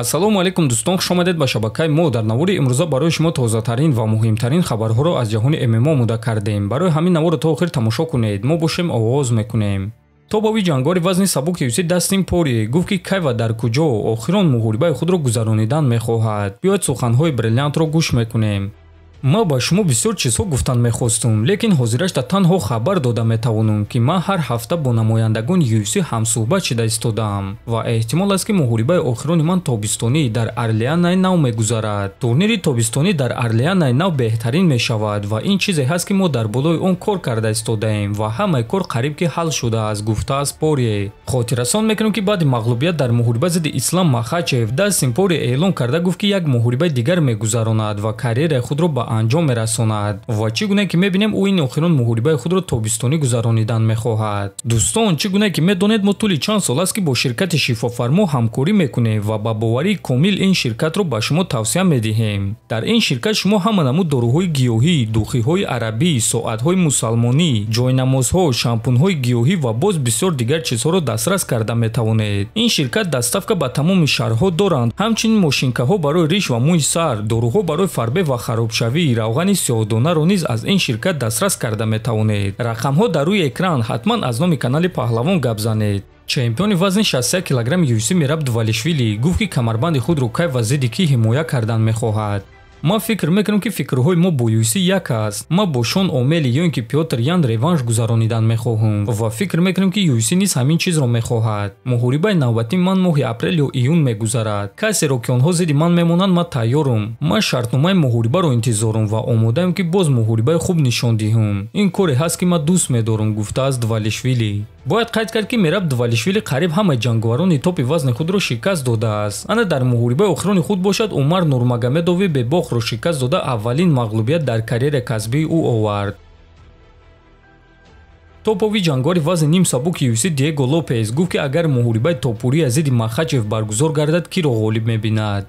ассалому алайкум дӯстон, хуш омадед ба шабакаи мо. дар навори имрӯза барои шумо тозатарин ва муҳимтарин хабарҳоро аз ҷаҳони ММО омода кардем. барои ҳамин наворро то охир тамошо кунед. мо бошем оғоз мекунем. тобови ҷангори вазни сабуки UFC Дастин Порие гуфт ки кай ва дар куҷо охирон муҳорибаи худро гузаронидан мехоҳад. биёед суханҳои бриллиантро гӯш мекунем. ма ба шумо бисёр чизҳо гуфтан мехостум, лекин ҳозирашта танҳо хабар дода метавонам ки ман ҳар ҳафта бо намояндагони UFC ҳамсӯҳбат шуда истодаам ва эҳтимол аст ки муҳорибаи охирони ман тобистонӣ дар Арлианаи нав мегузарад. турнири тобистонӣ дар Арлианаи нав беҳтарин мешавад ва ин чизе ҳаст ки мо дар болои он кор карда истодаем ва ҳамаи кор қариб ки ҳал шудааст, гуфтааст Порие. хотиррасон мекунем ки баъди мағлубият дар муҳориба зидди Ислам Махачев, Дастин Порие эълон карда гуфт ки як муҳорибаи дигар мегузаронад ва карьераи худро ба анҷом мерасонад ва чӣ гуне ки мебинем ӯ ин охирон муҳорибаи худро тобистонӣ гузаронидан мехоҳад. дӯстон, чӣ гуне ки медонед мо тӯли чанд сол аст ки бо ширкати шифофармо ҳамкорӣ мекунем ва ба боварии комил ин ширкатро ба шумо тавсия медиҳем. дар ин ширкат шумо ҳама намуд доруҳои гиёҳӣ, духиҳои арабӣ, соатҳои мусалмонӣ, ҷойнамозҳо, шампунҳои гиёҳӣ ва боз бисёр дигар чизҳоро дастрас карда метавонед. ин ширкат дастафка ба тамоми шаҳрҳо доранд, ҳамчунин мошинкаҳо барои риш ва мӯи сар, доруҳо барои фарбе ва харобшавӣ, равғани сиёҳдонаро низ аз ин ширкат дастрас карда метавонед. рақамҳо дар рӯи экран, ҳатман аз номи канали Паҳлавон гап занед. чемпиони вазни 61 кг UFC Мераб Дувалишвили гуфт ки камарбанди худро кай ва зидди кӣ ҳимоя кардан мехоҳад. ма фикр мекунам ки фикрҳои мо бо UFC як аст. ма бо Шон Омели ё ин ки Пётр Ян реванш гузаронидан мехоҳам ва фикр мекунам ки UFC низ ҳамин чизро мехоҳад. муҳорибаи навбатии ман моҳи апрел ё июн мегузарад. касеро ки онҳо зидди ман мемонанд, ма тайёрам. ма шартномаи муҳорибаро интизорам ва омодаам ки боз муҳорибаи хуб нишон диҳам. ин коре ҳаст ки ма дӯст медорам, гуфтааст Дувалишвили. бояд қайд кард ки Мераб Дувалишвили қариб ҳамаи ҷанговарони топи вазни худро шикаст додааст. ана дар муҳорибаи охирони худ бошад, Умар Нурмагомедови бебохро шикаст дода аввалин мағлубият дар карьераи касбии ӯ овард. топови ҷангори вазни ним сабуки UFC Диего Лопес гуфт ки агар муҳорибаи Топурия зидди Махачев баргузор гардад, киро ғолиб мебинад.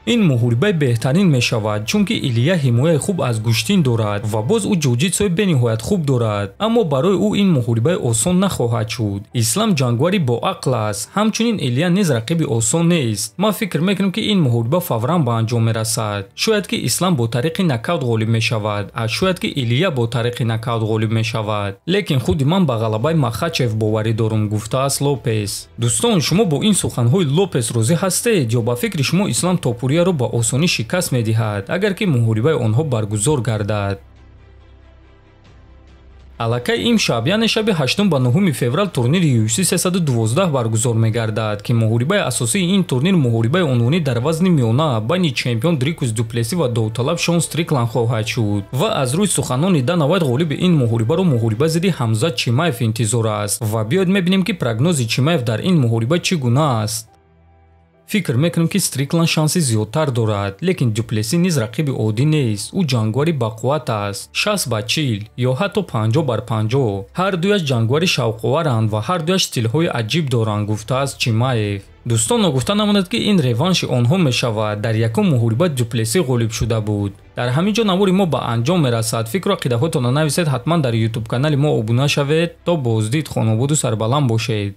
ин муҳорибаи беҳтарин мешавад, чунки Илия ҳимояи хуб аз гӯштин дорад ва боз ӯ ҷуҷитсои бениҳоят хуб дорад, аммо барои ӯ ин муҳорибаи осон нахоҳад шуд. ислам ҷангвари боақл аст, ҳамчунин Илия низ рақиби осон нест. ман фикр мекунам ки ин муҳориба фавран ба анҷом мерасад. шояд ки Ислам бо тариқи нокаут ғолиб мешавад, аз шояд ки Илия бо тариқи нокаут ғолиб мешавад, лекин худи ман ба ғалабаи Махачев боварӣ дорам, гуфтааст Лопес. дӯстон, шумо бо ин суханҳои Лопес розӣ ҳастед ё ба фикри шумо Ислам Топурияро ба осонӣ шикаст медиҳад, агар ки муҳорибаи онҳо баргузор гардад? аллакай имшаб, яъне шаби 8 ба 9 феврал турнири UFC 312 баргузор мегардад ки муҳорибаи асосии ин турнир муҳорибаи унвонӣ дар вазни миёна байни чемпион Дрикус Дуплеси ва довталаб Шон Стрикланд хоҳад шуд ва аз рӯи суханони Дана Вайт ғолиби ин муҳорибаро муҳориба зидди Хамзат Чимаев интизор аст ва биёед мебинем ки прогнози Чимаев дар ин муҳориба чӣ гуна аст. фикр мекунам ки Стрикланд шанси зиёдтар дорад, лекин Дуплеси низ рақиби оддӣ нест. ӯ ҷангвари бақувват аст, 60 ба 40 ё ҳатто 50 бар 50. ҳар дуяш ҷангвари шавқоваранд ва ҳар дуяш стилҳои аҷиб доранд, гуфтааст Чимаев. дӯстон, ногуфта намонад ки ин реванши онҳо мешавад. дар якум муҳориба Дуплеси ғолиб шуда буд. дар ҳамин ҷо навори мо ба анҷом мерасад. фикру ақидаҳоятонро нависед, ҳатман дар YouTube канали мо обуна шавед. то боздид, хонободу сарбаланд бошед.